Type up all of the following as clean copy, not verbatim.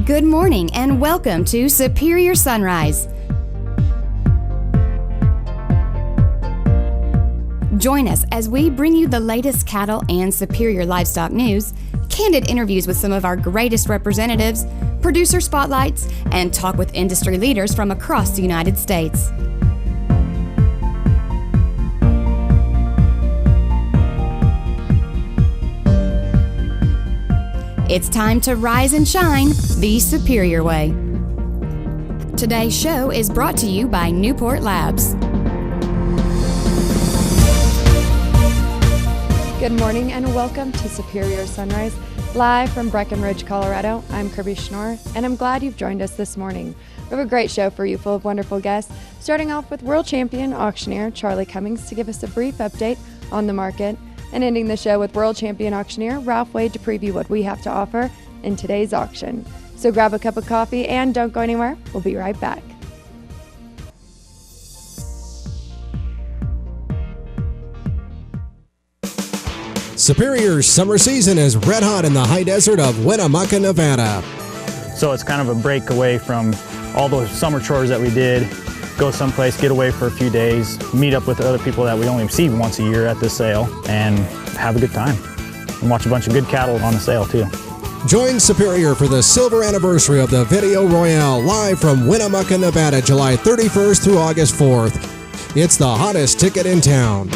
Good morning and welcome to Superior Sunrise. Join us as we bring you the latest cattle and superior livestock news, candid interviews with some of our greatest representatives, producer spotlights, and talk with industry leaders from across the United States. It's time to rise and shine the superior way. Today's show is brought to you by Newport Labs. Good morning and welcome to Superior Sunrise, live from Breckenridge, Colorado. I'm Kirby Schnorr, and I'm glad you've joined us this morning. We have a great show for you full of wonderful guests, starting off with world champion auctioneer Charlie Cummings to give us a brief update on the market, and ending the show with world champion auctioneer Ralph Wade to preview what we have to offer in today's auction. So grab a cup of coffee and don't go anywhere. We'll be right back. Superior's summer season is red hot in the high desert of Winnemucca, Nevada. So it's kind of a break away from all those summer chores that we did. Go someplace, get away for a few days, meet up with other people that we only see once a year at this sale, and have a good time. And watch a bunch of good cattle on the sale too. Join Superior for the silver anniversary of the Video Royale live from Winnemucca, Nevada, July 31st through August 4th. It's the hottest ticket in town.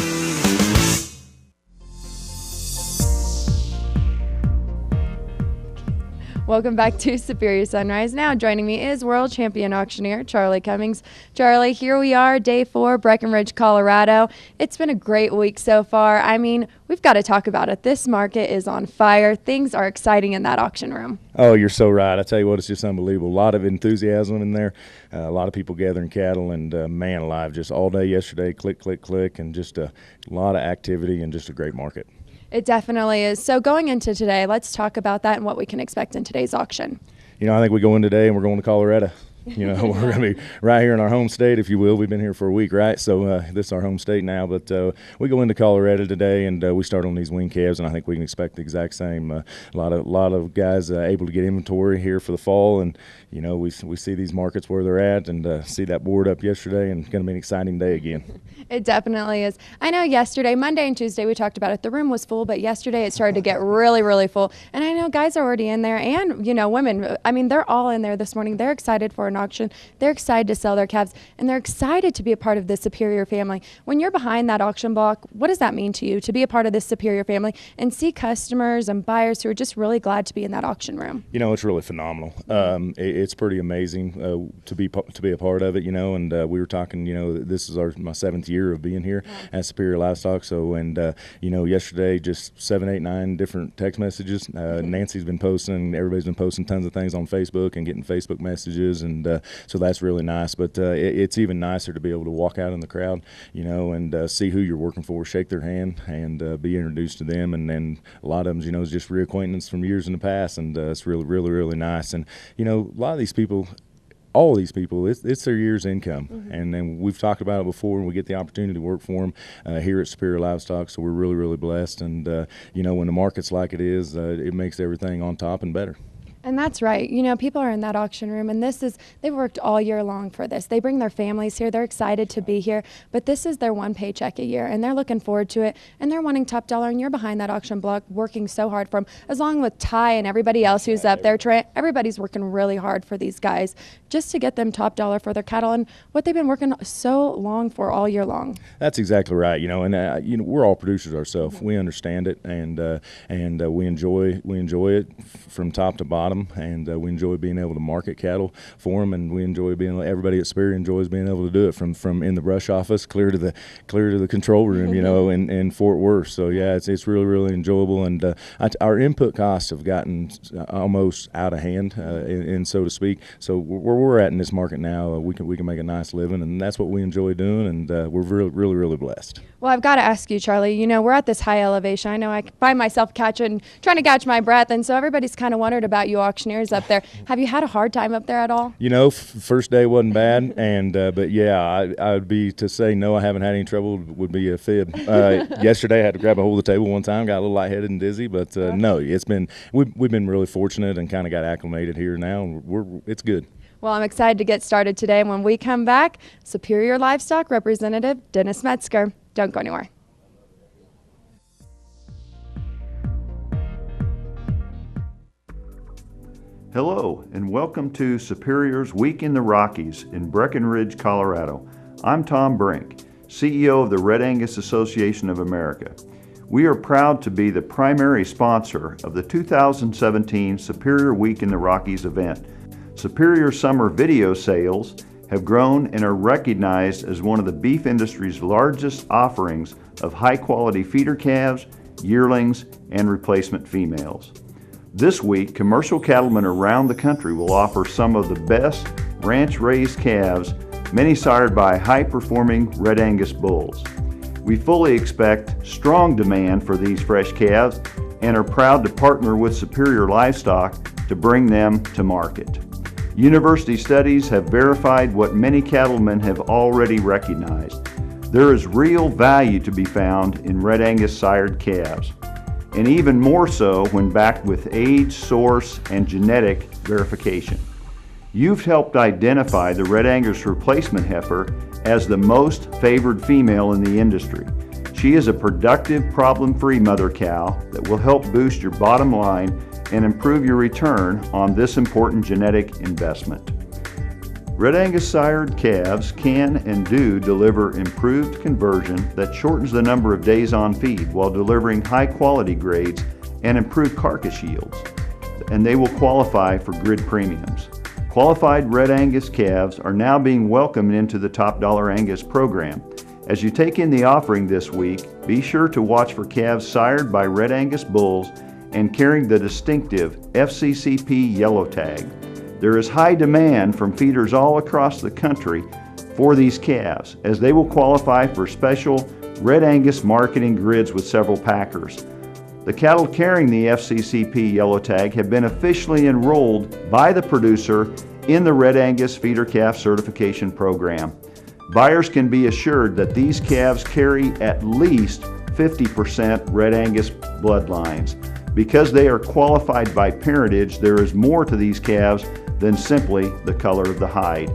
Welcome back to Superior Sunrise. Now joining me is world champion auctioneer Charlie Cummings. Charlie, here we are, day 4, Breckenridge, Colorado. It's been a great week so far. I mean, we've got to talk about it. This market is on fire. Things are exciting in that auction room. Oh, you're so right. I tell you what, it's just unbelievable. A lot of enthusiasm in there. A lot of people gathering cattle, and man alive, just all day yesterday, click, click, click, and just a lot of activity and just a great market. It definitely is. So going into today, let's talk about that and what we can expect in today's auction. You know, I think we go in today and we're going to Colorado. You know, we're going to be right here in our home state, if you will. We've been here for a week, right? So this is our home state now. But we go into Colorado today, and we start on these wing calves, and I think we can expect the exact same. A lot of guys able to get inventory here for the fall, and you know, we see these markets where they're at, and see that board up yesterday, and it's going to be an exciting day again. It definitely is. I know yesterday, Monday and Tuesday, we talked about it. The room was full, but yesterday it started to get really, really full. And I know guys are already in there, and you know, women. I mean, they're all in there this morning. They're excited for an auction. They're excited to sell their calves, and they're excited to be a part of this Superior family. When you're behind that auction block, what does that mean to you to be a part of this Superior family and see customers and buyers who are just really glad to be in that auction room? You know, it's really phenomenal. It's pretty amazing to be a part of it. You know, and we were talking. You know, this is my 7th year of being here at Superior Livestock. So, and you know, yesterday just 7, 8, 9 different text messages. Nancy's been posting. Everybody's been posting tons of things on Facebook and getting Facebook messages, and so that's really nice. But it's even nicer to be able to walk out in the crowd, you know, and see who you're working for, shake their hand, and be introduced to them. And then a lot of them, you know, is just reacquaintance from years in the past, and it's really, really, really nice. And you know, a lot of these people. All of these people, it's their year's income, and then we've talked about it before, and we get the opportunity to work for them here at Superior Livestock, so we're really, really blessed. And you know, when the market's like it is, it makes everything on top and better. And that's right. You know, people are in that auction room, and they've worked all year long for this. They bring their families here. They're excited to be here, but this is their one paycheck a year, and they're looking forward to it, and they're wanting top dollar, and you're behind that auction block working so hard for them, as long with Ty and everybody else who's up there. Everybody's working really hard for these guys just to get them top dollar for their cattle and what they've been working so long for all year long. That's exactly right. You know, and you know, we're all producers ourselves. We understand it, and we enjoy it from top to bottom. And we enjoy being able to market cattle for them, and we enjoy everybody at Superior enjoys being able to do it from in the brush office clear to the control room, you know, in Fort Worth. So yeah, it's really, really enjoyable, and our input costs have gotten almost out of hand, and so to speak. So where we're at in this market now, we can make a nice living, and that's what we enjoy doing, and we're really, really, really blessed. Well, I've got to ask you, Charlie, we're at this high elevation. I know I find myself trying to catch my breath, and so everybody's kind of wondered about you auctioneers up there. Have you had a hard time up there at all? First day wasn't bad, and but yeah, I'd be to say no, I haven't had any trouble would be a fib. Yesterday I had to grab a hold of the table one time, got a little lightheaded and dizzy, but no, we've been really fortunate and kind of got acclimated here now, and it's good. Well, I'm excited to get started today, and when we come back, Superior Livestock Representative Dennis Metzger. Don't go anywhere. Hello, and welcome to Superior's Week in the Rockies in Breckenridge, Colorado. I'm Tom Brink, CEO of the Red Angus Association of America. We are proud to be the primary sponsor of the 2017 Superior Week in the Rockies event. Superior summer video sales have grown and are recognized as one of the beef industry's largest offerings of high-quality feeder calves, yearlings, and replacement females. This week, commercial cattlemen around the country will offer some of the best ranch-raised calves, many sired by high-performing Red Angus bulls. We fully expect strong demand for these fresh calves and are proud to partner with Superior Livestock to bring them to market. University studies have verified what many cattlemen have already recognized. There is real value to be found in Red Angus sired calves, and even more so when backed with age, source, and genetic verification. You've helped identify the Red Angus replacement heifer as the most favored female in the industry. She is a productive, problem-free mother cow that will help boost your bottom line and improve your return on this important genetic investment. Red Angus sired calves can and do deliver improved conversion that shortens the number of days on feed while delivering high quality grades and improved carcass yields, and they will qualify for grid premiums. Qualified Red Angus calves are now being welcomed into the Top Dollar Angus program. As you take in the offering this week, be sure to watch for calves sired by Red Angus bulls and carrying the distinctive FCCP yellow tag. There is high demand from feeders all across the country for these calves, as they will qualify for special Red Angus marketing grids with several packers. The cattle carrying the FCCP yellow tag have been officially enrolled by the producer in the Red Angus feeder calf certification program. Buyers can be assured that these calves carry at least 50% Red Angus bloodlines. Because they are qualified by parentage, there is more to these calves than simply the color of the hide.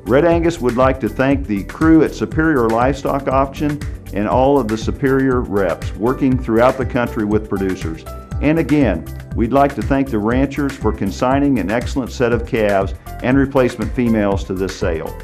Red Angus would like to thank the crew at Superior Livestock Auction and all of the Superior reps working throughout the country with producers. And again, we'd like to thank the ranchers for consigning an excellent set of calves and replacement females to this sale.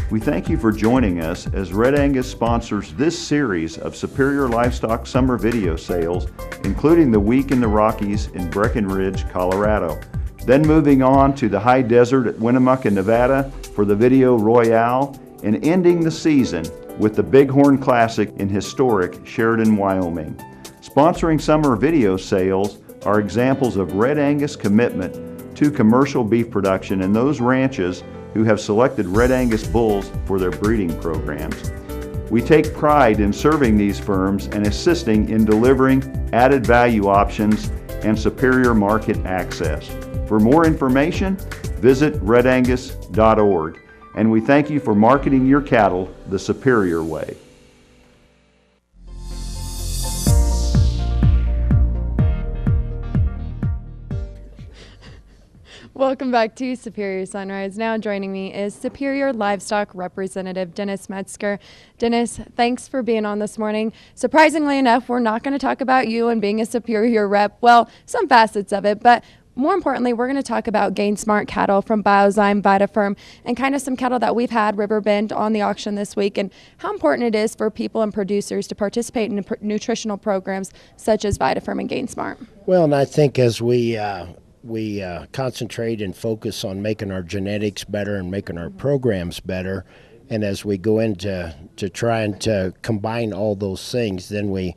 We thank you for joining us as Red Angus sponsors this series of Superior Livestock summer video sales, including the Week in the Rockies in Breckenridge, Colorado. Then moving on to the high desert at Winnemucca, Nevada for the Video Royale, and ending the season with the Bighorn Classic in historic Sheridan, Wyoming. Sponsoring summer video sales are examples of Red Angus commitment to commercial beef production in those ranches who have selected Red Angus bulls for their breeding programs. We take pride in serving these firms and assisting in delivering added value options and superior market access. For more information, visit redangus.org, and we thank you for marketing your cattle the superior way. Welcome back to Superior Sunrise. Now joining me is Superior Livestock Representative Dennis Metzger. Dennis, thanks for being on this morning. Surprisingly enough, we're not going to talk about you and being a Superior rep. Well, some facets of it, but more importantly, we're going to talk about GainSmart cattle from Biozyme, VitaFerm, and kind of some cattle that we've had Riverbend on the auction this week, and how important it is for people and producers to participate in nutritional programs such as VitaFerm and GainSmart. Well, and I think as we concentrate and focus on making our genetics better and making our programs better, and as we go into trying to combine all those things, then we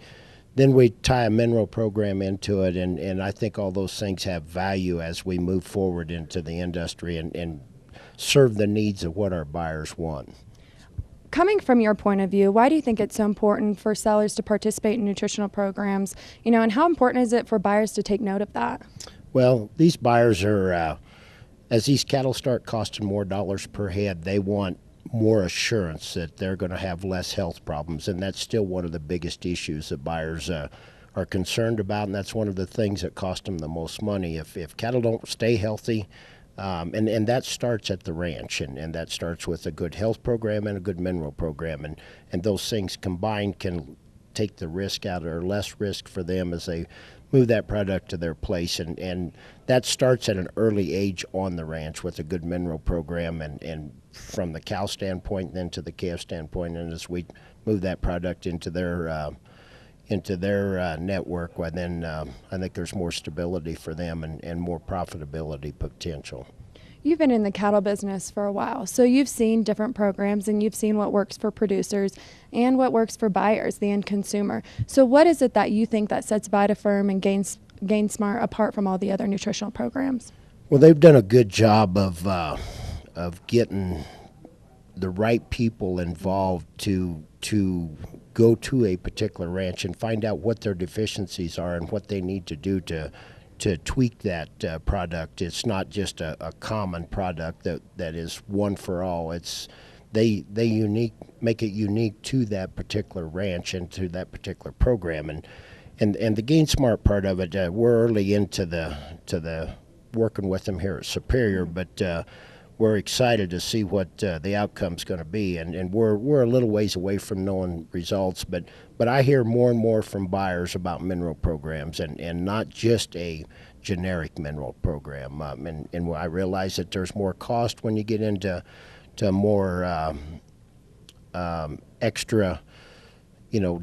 tie a mineral program into it, and I think all those things have value as we move forward into the industry and serve the needs of what our buyers want. coming from your point of view, why do you think it's so important for sellers to participate in nutritional programs? And how important is it for buyers to take note of that? Well, these buyers are, as these cattle start costing more dollars per head, they want more assurance that they're going to have less health problems, and that's still one of the biggest issues that buyers are concerned about, and that's one of the things that cost them the most money. If cattle don't stay healthy, and that starts at the ranch, and that starts with a good health program and a good mineral program, and those things combined can take the risk out, or less risk for them as they move that product to their place, and that starts at an early age on the ranch with a good mineral program, and from the cow standpoint, then to the calf standpoint, and as we move that product into their network, well, then I think there's more stability for them and more profitability potential. You've been in the cattle business for a while, so you've seen different programs and you've seen what works for producers and what works for buyers, the end consumer. So what is it that you think that sets VitaFerm and GainSmart apart from all the other nutritional programs? Well, they've done a good job of getting the right people involved to go to a particular ranch and find out what their deficiencies are and what they need to do to tweak that product. It's not just a common product that is one for all. It's they make it unique to that particular ranch and to that particular program. And the GainSmart part of it, we're early into the working with them here at Superior, but we're excited to see what the outcome's going to be, and we're a little ways away from knowing results, but I hear more and more from buyers about mineral programs, and not just a generic mineral program, and I realize that there's more cost when you get into more extra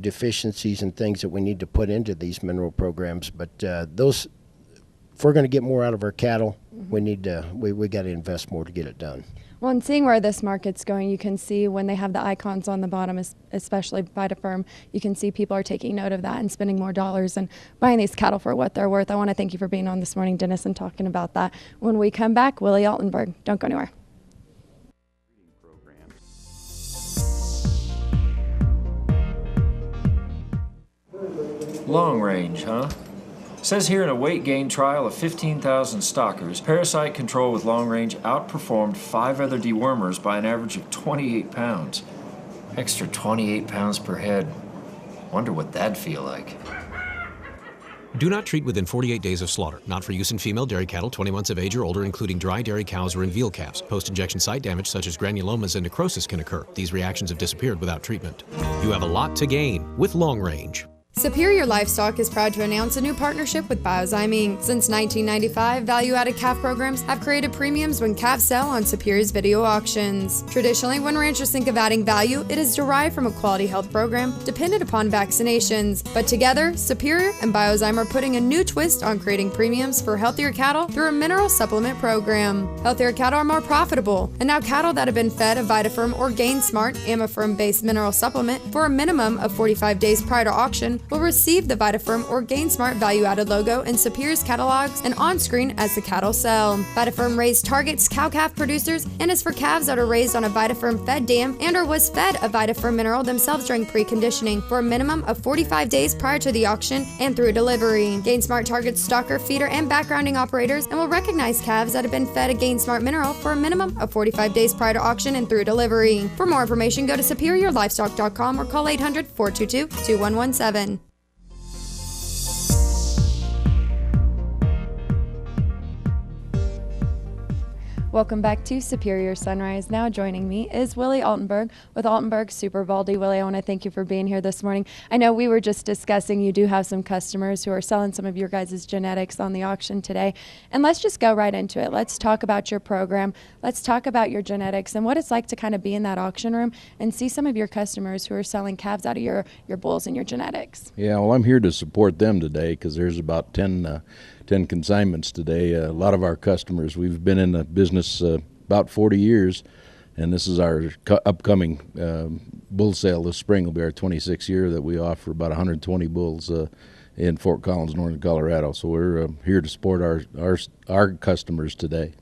deficiencies and things that we need to put into these mineral programs, but those, if we're going to get more out of our cattle, we got to invest more to get it done. Well, and seeing where this market's going, you can see when they have the icons on the bottom, especially VitaFerm, you can see people are taking note of that and spending more dollars and buying these cattle for what they're worth. I want to thank you for being on this morning, Dennis, and talking about that. When we come back, Willie Altenberg. Don't go anywhere. Long range, huh? Says here in a weight gain trial of 15,000 stockers, parasite control with long range outperformed 5 other dewormers by an average of 28 pounds. Extra 28 pounds per head. Wonder what that'd feel like. Do not treat within 48 days of slaughter. Not for use in female dairy cattle 20 months of age or older, including dry dairy cows or in veal calves. Post-injection site damage such as granulomas and necrosis can occur. These reactions have disappeared without treatment. You have a lot to gain with long range. Superior Livestock is proud to announce a new partnership with Biozyme Inc. Since 1995, value-added calf programs have created premiums when calves sell on Superior's video auctions. Traditionally, when ranchers think of adding value, it is derived from a quality health program dependent upon vaccinations. But together, Superior and Biozyme are putting a new twist on creating premiums for healthier cattle through a mineral supplement program. Healthier cattle are more profitable, and now cattle that have been fed a VitaFerm or GainSmart Amaferm-based mineral supplement for a minimum of 45 days prior to auction will receive the VitaFerm or GainSmart value-added logo in Superior's catalogs and on-screen as the cattle sell. VitaFerm raised targets cow-calf producers and is for calves that are raised on a VitaFerm fed dam and or was fed a VitaFerm mineral themselves during preconditioning for a minimum of 45 days prior to the auction and through delivery. GainSmart targets stocker, feeder, and backgrounding operators and will recognize calves that have been fed a GainSmart mineral for a minimum of 45 days prior to auction and through delivery. For more information, go to superiorlivestock.com or call 800-422-2117. Welcome back to Superior Sunrise. Now joining me is Willie Altenberg with Altenberg Super Baldy. Willie, I want to thank you for being here this morning. I know we were just discussing you do have some customers who are selling some of your guys' genetics on the auction today. And let's just go right into it. Let's talk about your program. Let's talk about your genetics and what it's like to kind of be in that auction room and see some of your customers who are selling calves out of your bulls and your genetics. Yeah, well, I'm here to support them today because there's about 10 consignments today. A lot of our customers, we've been in the business about 40 years, and this is our upcoming bull sale this spring. Will be our 26th year that we offer about 120 bulls in Fort Collins, northern Colorado. So we're here to support our customers today.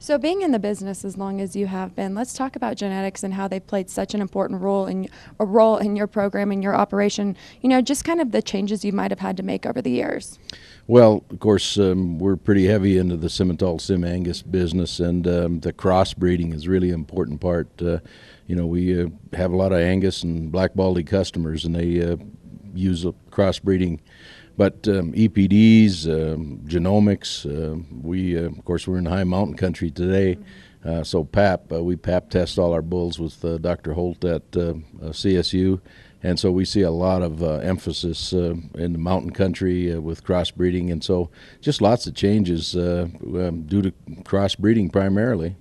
So being in the business as long as you have been, let's talk about genetics and how they've played such an important role in your program and your operation. Just kind of the changes you might have had to make over the years. Well, of course, we're pretty heavy into the Simmental Sim Angus business, and the crossbreeding is really an important part. We have a lot of Angus and Black Baldy customers, and they use crossbreeding. But EPDs, genomics, of course, we're in high mountain country today, so PAP, we PAP test all our bulls with Dr. Holt at CSU, and so we see a lot of emphasis in the mountain country with crossbreeding, and so just lots of changes due to crossbreeding primarily.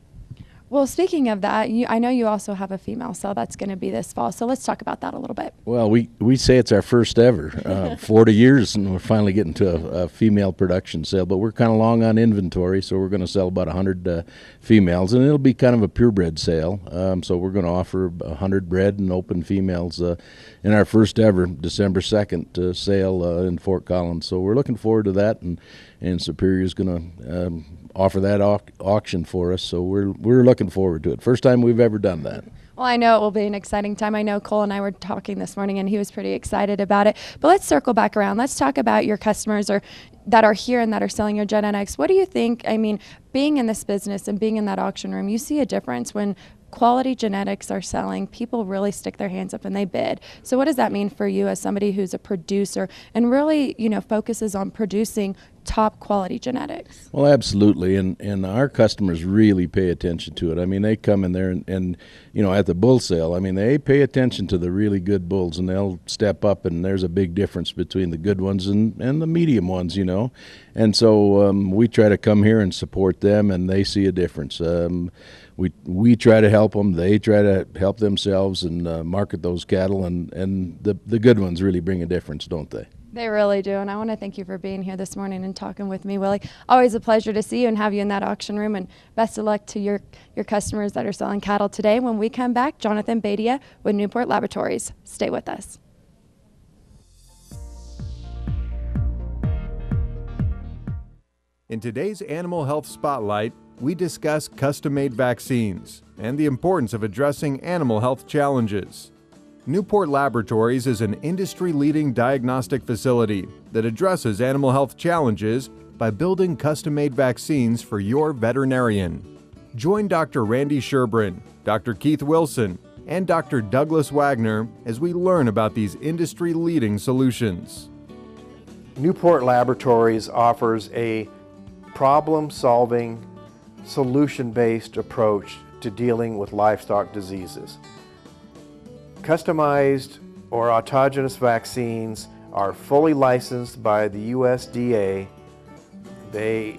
Well, speaking of that, I know you also have a female cell that's going to be this fall, so let's talk about that a little bit. Well, we say it's our first ever, 40 years, and we're finally getting to a female production sale, but we're kind of long on inventory, so we're going to sell about 100 females, and it'll be kind of a purebred sale, so we're going to offer 100 bred and open females in our first ever December 2nd sale in Fort Collins, so we're looking forward to that, and Superior's going to offer that auction for us, so we're looking forward to it. First time we've ever done that. Well, I know it will be an exciting time. I know Cole and I were talking this morning, and he was pretty excited about it. But let's circle back around. Let's talk about your customers that are here and that are selling your genetics. What do you think? I mean, being in this business and being in that auction room, you see a difference when quality genetics are selling. People really stick their hands up and they bid. So what does that mean for you as somebody who's a producer and really, focuses on producing top quality genetics? Well, absolutely, and our customers really pay attention to it. I mean, they come in there and at the bull sale, I mean, they pay attention to the really good bulls, and they'll step up, and there's a big difference between the good ones and the medium ones, and so we try to come here and support them, and they see a difference. We try to help them, they try to help themselves and market those cattle, and the good ones really bring a difference, don't they? They really do, and I want to thank you for being here this morning and talking with me, Willie. Always a pleasure to see you and have you in that auction room, and best of luck to your customers that are selling cattle today. When we come back, Jonathan Badia with Newport Laboratories. Stay with us. In today's Animal Health Spotlight, we discuss custom-made vaccines and the importance of addressing animal health challenges. Newport Laboratories is an industry-leading diagnostic facility that addresses animal health challenges by building custom-made vaccines for your veterinarian. Join Dr. Randy Sherbrand, Dr. Keith Wilson, and Dr. Douglas Wagner as we learn about these industry-leading solutions. Newport Laboratories offers a problem-solving, solution-based approach to dealing with livestock diseases. Customized or autogenous vaccines are fully licensed by the USDA.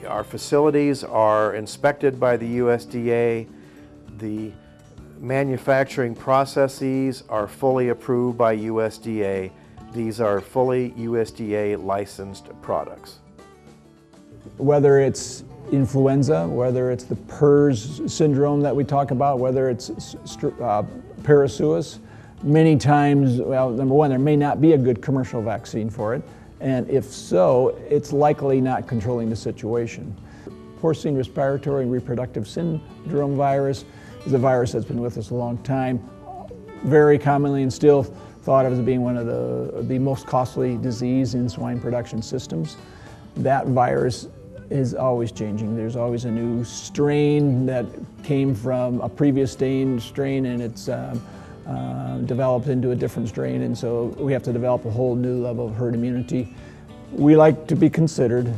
Our facilities are inspected by the USDA. The manufacturing processes are fully approved by USDA. These are fully USDA licensed products. Whether it's influenza, whether it's the PRRS syndrome that we talk about, whether it's parasuis, many times, well, number one, there may not be a good commercial vaccine for it, and if so, it's likely not controlling the situation. Porcine respiratory and reproductive syndrome virus is a virus that's been with us a long time, very commonly and still thought of as being one of the most costly disease in swine production systems. That virus is always changing. There's always a new strain that came from a previous strain, and it's developed into a different strain, and so we have to develop a whole new level of herd immunity. We like to be considered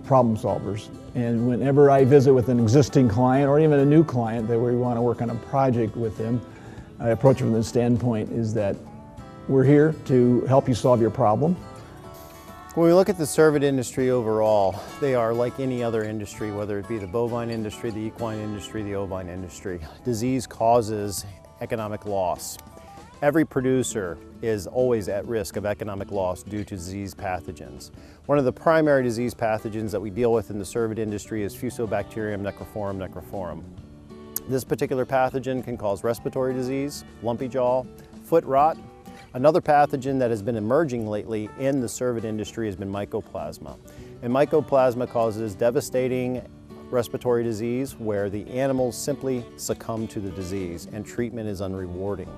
problem solvers, and whenever I visit with an existing client or even a new client that we want to work on a project with them, I approach it from the standpoint is that we're here to help you solve your problem. When we look at the cervid industry overall, they are like any other industry, whether it be the bovine industry, the equine industry, the ovine industry. Disease causes economic loss. Every producer is always at risk of economic loss due to disease pathogens. One of the primary disease pathogens that we deal with in the cervid industry is Fusobacterium necrophorum. This particular pathogen can cause respiratory disease, lumpy jaw, foot rot. Another pathogen that has been emerging lately in the cervid industry has been Mycoplasma. And Mycoplasma causes devastating respiratory disease where the animals simply succumb to the disease and treatment is unrewarding.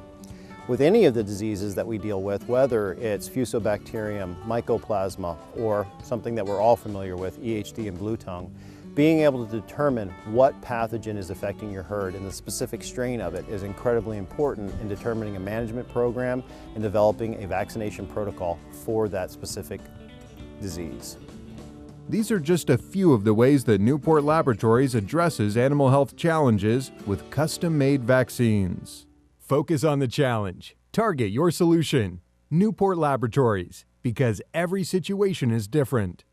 With any of the diseases that we deal with, whether it's Fusobacterium, Mycoplasma, or something that we're all familiar with, EHD and blue tongue, being able to determine what pathogen is affecting your herd and the specific strain of it is incredibly important in determining a management program and developing a vaccination protocol for that specific disease. These are just a few of the ways that Newport Laboratories addresses animal health challenges with custom-made vaccines. Focus on the challenge. Target your solution. Newport Laboratories, because every situation is different.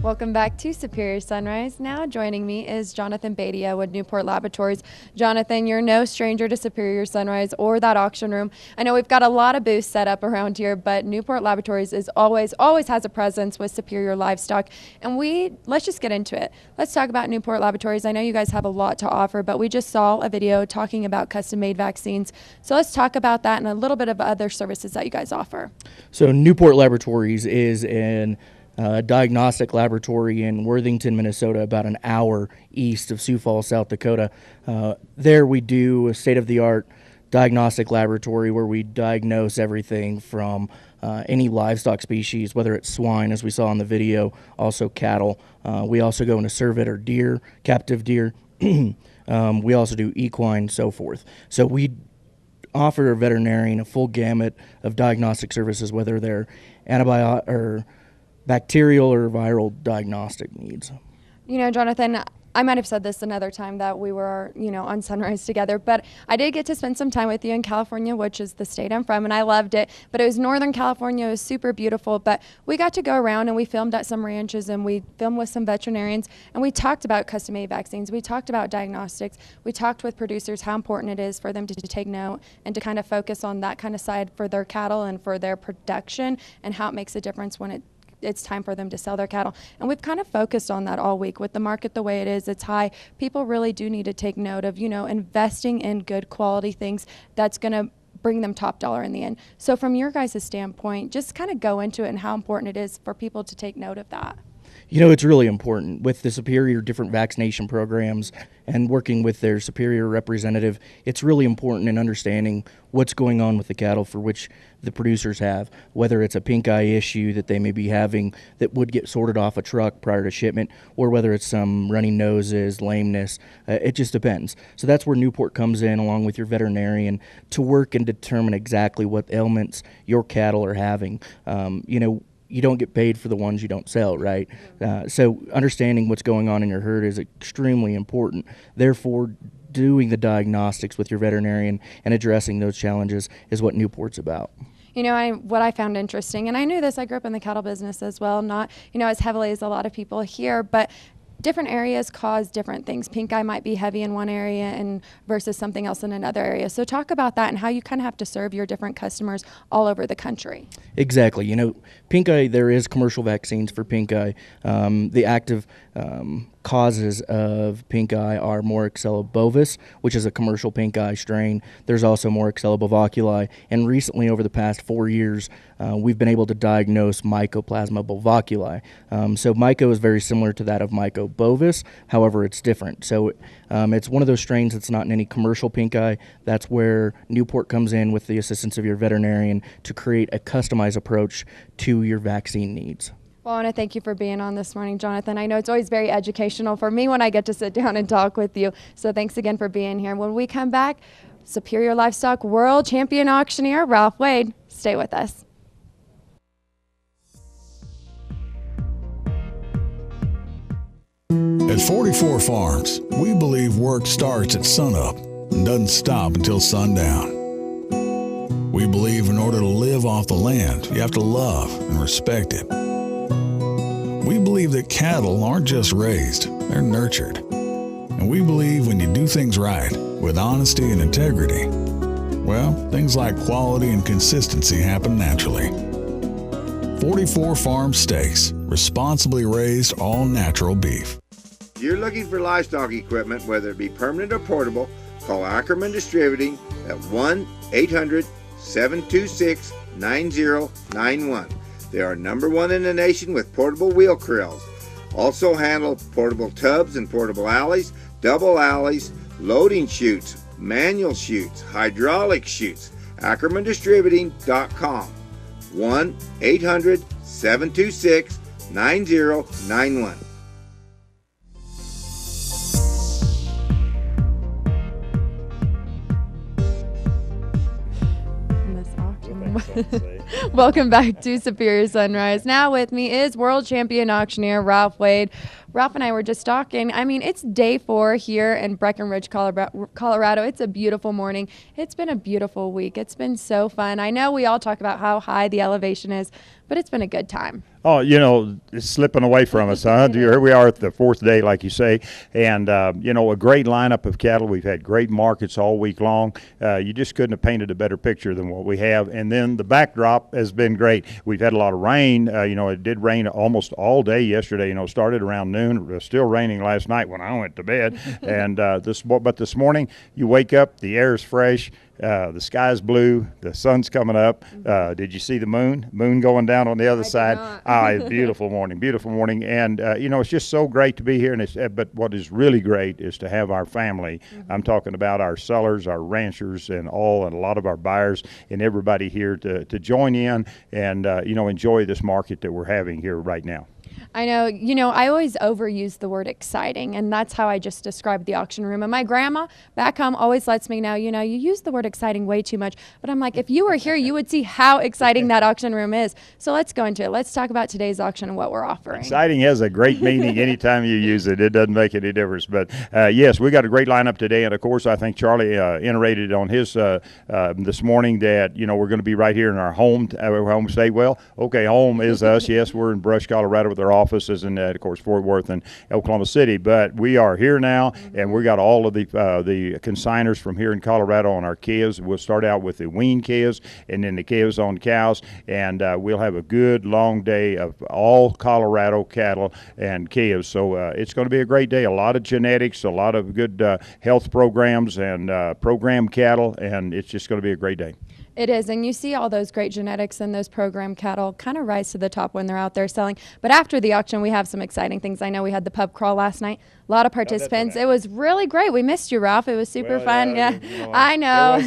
Welcome back to Superior Sunrise. Now joining me is Jonathan Badia with Newport Laboratories. Jonathan, you're no stranger to Superior Sunrise or that auction room. I know we've got a lot of booths set up around here, but Newport Laboratories is always has a presence with Superior Livestock. And let's just get into it. Let's talk about Newport Laboratories. I know you guys have a lot to offer, but we just saw a video talking about custom-made vaccines. So let's talk about that and a little bit of other services that you guys offer. So Newport Laboratories is an diagnostic laboratory in Worthington, Minnesota, about an hour east of Sioux Falls, South Dakota. There we do a state-of-the-art diagnostic laboratory where we diagnose everything from any livestock species, whether it's swine, as we saw in the video, also cattle. We also go into cervid or deer, captive deer. We also do equine, so forth. So we offer a veterinarian a full gamut of diagnostic services, whether they're antibiotic or bacterial or viral diagnostic needs. You know, Jonathan, I might have said this another time that we were, on Sunrise together, but I did get to spend some time with you in California, which is the state I'm from, and I loved it. But it was Northern California. It was super beautiful. But we got to go around and we filmed at some ranches and we filmed with some veterinarians and we talked about custom-made vaccines. We talked about diagnostics. We talked with producers how important it is for them to take note and to kind of focus on that kind of side for their cattle and for their production and how it makes a difference when it's time for them to sell their cattle. And we've kind of focused on that all week. With the market the way it is, it's high. People really do need to take note of, investing in good quality things that's going to bring them top dollar in the end. So from your guys' standpoint, just kind of go into it and how important it is for people to take note of that. It's really important with the Superior different vaccination programs and working with their Superior representative. It's really important in understanding what's going on with the cattle for which the producers have, whether it's a pink eye issue that they may be having that would get sorted off a truck prior to shipment, or whether it's some running noses, lameness. It just depends. So that's where Newport comes in along with your veterinarian to work and determine exactly what ailments your cattle are having. You don't get paid for the ones you don't sell, right? So understanding what's going on in your herd is extremely important. Therefore, doing the diagnostics with your veterinarian and addressing those challenges is what Newport's about. What I found interesting, and I knew this, I grew up in the cattle business as well, not, as heavily as a lot of people here, but different areas cause different things. Pink eye might be heavy in one area and versus something else in another area. So talk about that and how you kind of have to serve your different customers all over the country. Exactly. Pink eye, there is commercial vaccines for pink eye. The active causes of pink eye are Moraxella bovis, which is a commercial pink eye strain. There's also Moraxella bovaculi, and recently, over the past 4 years, we've been able to diagnose Mycoplasma bovaculi. So myco is very similar to that of Myco bovis, however, it's different. So it's one of those strains that's not in any commercial pink eye. That's where Newport comes in with the assistance of your veterinarian to create a customized approach to your vaccine needs. Well, I want to thank you for being on this morning, Jonathan. I know it's always very educational for me when I get to sit down and talk with you. So thanks again for being here. When we come back, Superior Livestock World Champion Auctioneer Ralph Wade. Stay with us. At 44 Farms, we believe work starts at sunup and doesn't stop until sundown. We believe in order to live off the land, you have to love and respect it. We believe that cattle aren't just raised, they're nurtured. And we believe when you do things right, with honesty and integrity, well, things like quality and consistency happen naturally. 44 Farm Steaks, responsibly raised all-natural beef. If you're looking for livestock equipment, whether it be permanent or portable, call Ackerman Distributing at 1-800-726 9091. They are #1 in the nation with portable wheel corrals. Also handle portable tubs and portable alleys, double alleys, loading chutes, manual chutes, hydraulic chutes. AckermanDistributing.com. 1-800-726-9091. Welcome back to Superior Sunrise. Now with me is world champion auctioneer Ralph Wade. Ralph and I were just talking. I mean, it's day 4 here in Breckenridge, Colorado. It's a beautiful morning. It's been a beautiful week. It's been so fun. I know we all talk about how high the elevation is, but it's been a good time. Oh, you know, it's slipping away from us, huh? Here we are at the 4th day, like you say, and, you know, a great lineup of cattle. We've had great markets all week long. You just couldn't have painted a better picture than what we have. And then the backdrop has been great. We've had a lot of rain. You know, it did rain almost all day yesterday. You know, started around noon. It was still raining last night when I went to bed. And but this morning, you wake up, the air is fresh. The sky's blue. The sun's coming up. Did you see the moon? Moon going down on the other side. It's beautiful morning, beautiful morning. And, you know, it's just so great to be here. And but what is really great is to have our family. I'm talking about our sellers, our ranchers, and a lot of our buyers and everybody here to join in and, you know, enjoy this market that we're having here right now. I know, you know, I always overuse the word exciting, and that's how I just described the auction room. And my grandma back home always lets me know, you know, you use the word exciting way too much. But I'm like, if you were here, you would see how exciting that auction room is. So let's go into it. Let's talk about today's auction and what we're offering. Exciting has a great meaning anytime you use it. It doesn't make any difference. But, yes, we got a great lineup today. And, of course, I think Charlie iterated on his this morning that, you know, we're going to be right here in our home state. Well, okay, home is us. Yes, we're in Brush, Colorado with our offices in, of course, Fort Worth and Oklahoma City. But we are here now, and we got all of the consigners from here in Colorado on our calves. We'll start out with the wean calves and then the calves on cows, and we'll have a good long day of all Colorado cattle and calves. So it's going to be a great day. A lot of genetics, a lot of good health programs and program cattle, and it's just going to be a great day. It is, and you see all those great genetics and those program cattle kind of rise to the top when they're out there selling. But after the auction, we have some exciting things. I know we had the pub crawl last night. A lot of participants. It was really great. We missed you, Ralph. It was super fun. Yeah, you know, I know.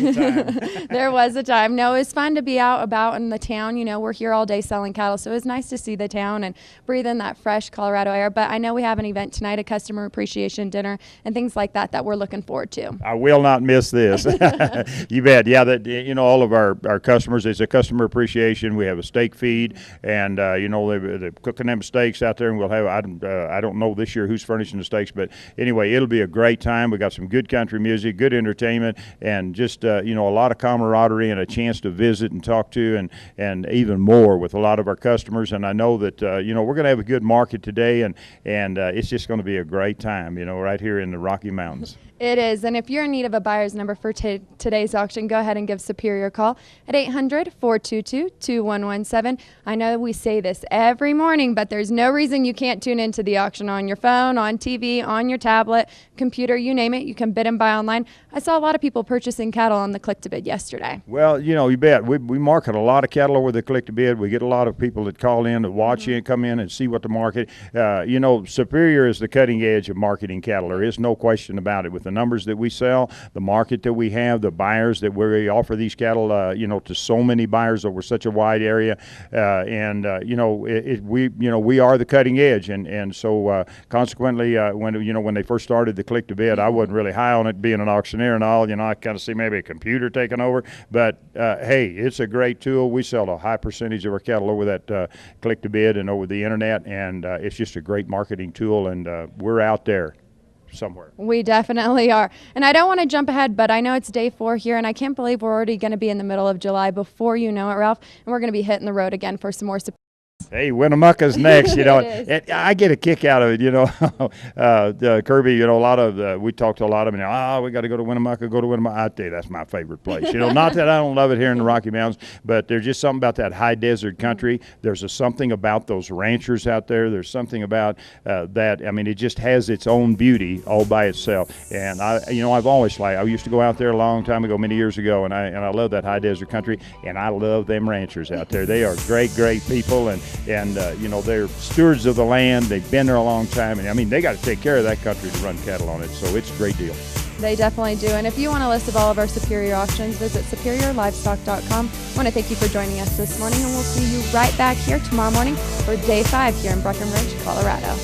There was a time. No, it was fun to be out about in the town. You know, we're here all day selling cattle, so it was nice to see the town and breathe in that fresh Colorado air. But I know we have an event tonight, a customer appreciation dinner, and things like that that we're looking forward to. I will not miss this. You bet. Yeah, that, you know, all of our customers, it's a customer appreciation. We have a steak feed, and you know, they're cooking them steaks out there, and we'll have, I don't know this year who's furnishing the steaks, but anyway, it'll be a great time. We got some good country music, good entertainment, and just you know, a lot of camaraderie and a chance to visit and talk to and even more with a lot of our customers. And I know that you know, we're going to have a good market today, and it's just going to be a great time, you know, right here in the Rocky Mountains. It is, and if you're in need of a buyer's number for today's auction, go ahead and give Superior a call at 800-422-2117. I know we say this every morning, but there's no reason you can't tune into the auction on your phone, on TV, on your tablet, computer, you name it. You can bid and buy online. I saw a lot of people purchasing cattle on the Click to Bid yesterday. Well, you know, you bet. We market a lot of cattle over the Click to Bid. We get a lot of people that call in to watch in, come in and see what the market. You know, Superior is the cutting edge of marketing cattle. There is no question about it. With the numbers that we sell, the market that we have, the buyers that we offer these cattle, you know, to so many buyers over such a wide area, and you know, we are the cutting edge, and so consequently, when they first started the Click to Bid, I wasn't really high on it, being an auctioneer and all. You know, I kind of see maybe a computer taking over, but hey, it's a great tool. We sell a high percentage of our cattle over that Click to Bid and over the internet, and it's just a great marketing tool, and we're out there somewhere. We definitely are. And I don't want to jump ahead, but I know it's day 4 here, and I can't believe we're already going to be in the middle of July before you know it, Ralph, and we're going to be hitting the road again for some more Hey, Winnemucca's next, you know. It is. And I get a kick out of it, you know. Kirby, you know, a lot of, we talked to a lot of them, we got to go to Winnemucca, I tell you, that's my favorite place. You know, not that I don't love it here in the Rocky Mountains, but there's just something about that high desert country. There's something about those ranchers out there. There's something about that. I mean, it just has its own beauty all by itself. And I've always liked, I used to go out there a long time ago, many years ago, and I love that high desert country, and I love them ranchers out there. They are great, great people, and they're stewards of the land. They've been there a long time, and I mean, they got to take care of that country to run cattle on it, so it's a great deal. They definitely do. And if you want a list of all of our Superior auctions, visit superiorlivestock.com. I want to thank you for joining us this morning, and we'll see you right back here tomorrow morning for Day 5 here in Breckenridge, Colorado.